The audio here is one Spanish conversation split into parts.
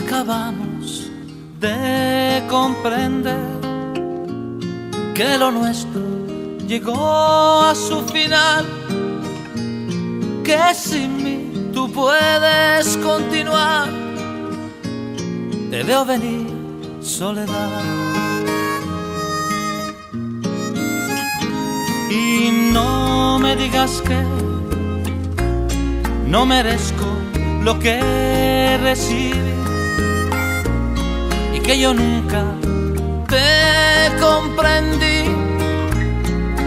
acabamos de comprender que lo nuestro llegó a su final, que sin mí tú puedes continuar. Te veo venir, soledad, y no me digas que no merezco lo que recibí y que yo nunca te comprendí.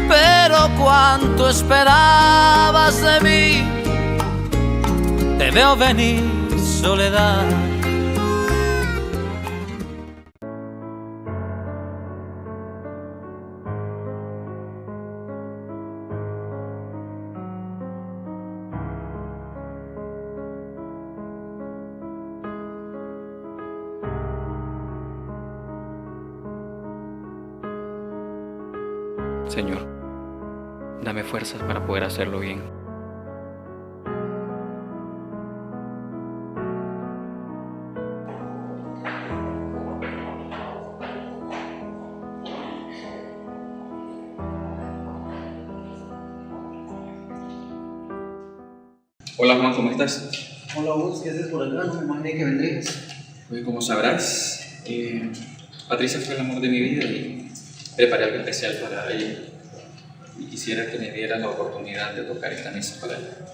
Pero cuánto esperabas de mí, te veo venir, soledad. Señor, dame fuerzas para poder hacerlo bien. Hola Juan, ¿cómo estás? Hola Gus, ¿qué haces por acá? No me imaginé que vendrías. Pues como sabrás, Patricia fue el amor de mi vida y preparé algo especial para ella. Y quisiera que me diera la oportunidad de tocar esta mesa para ella.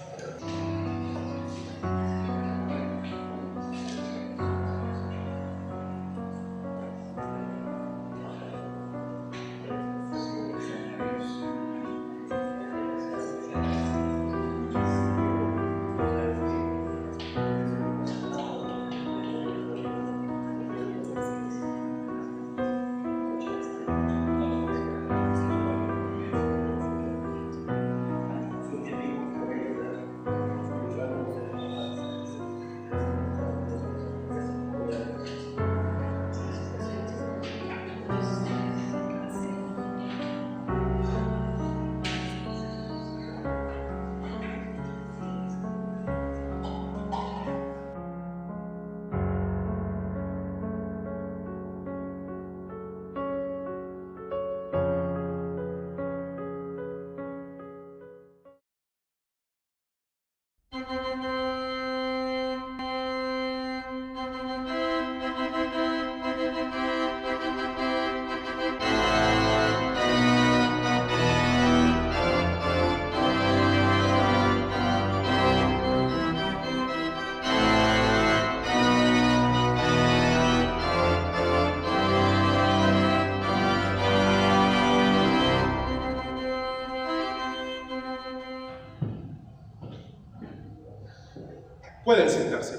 Pueden sentarse.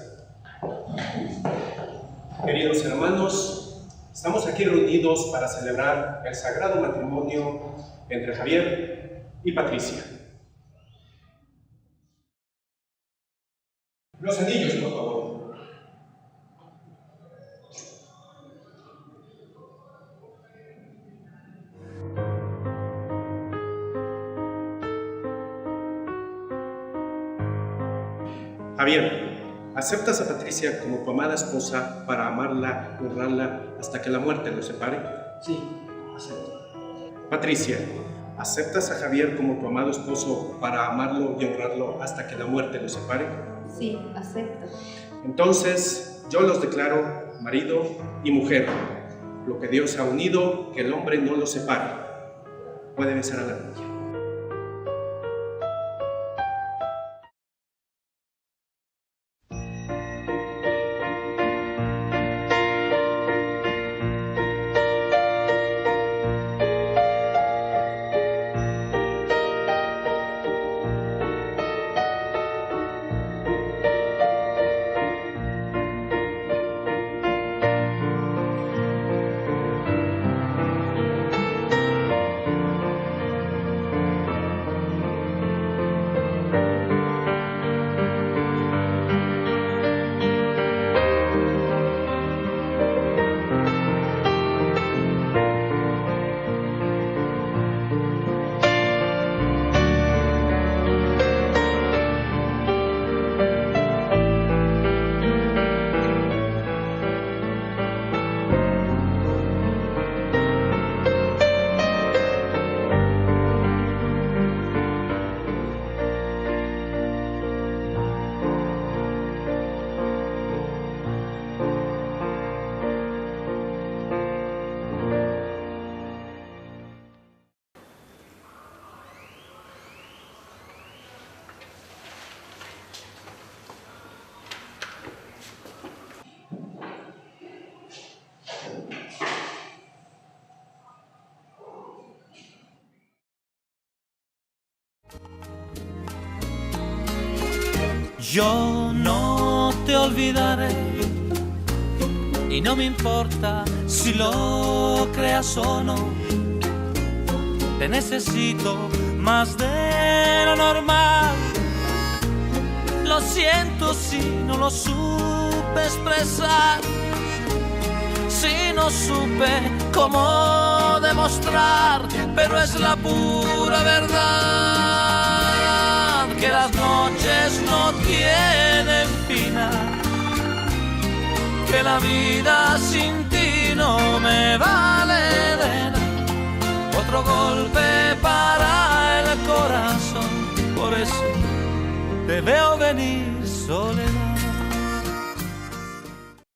Queridos hermanos, estamos aquí reunidos para celebrar el sagrado matrimonio entre Javier y Patricia. Los anillos, por favor. Javier, ¿aceptas a Patricia como tu amada esposa para amarla y honrarla hasta que la muerte los separe? Sí, acepto. Patricia, ¿aceptas a Javier como tu amado esposo para amarlo y honrarlo hasta que la muerte los separe? Sí, acepto. Entonces, yo los declaro marido y mujer. Lo que Dios ha unido, que el hombre no lo separe. Puede besar a la niña. Yo no te olvidaré y no me importa si lo creas o no. Te necesito más de lo normal. Lo siento si no lo supe expresar, si no supe cómo demostrar, pero es la pura verdad que las noches no tienen final, que la vida sin ti no me vale de nada. Otro golpe para el corazón, por eso te veo venir soledad.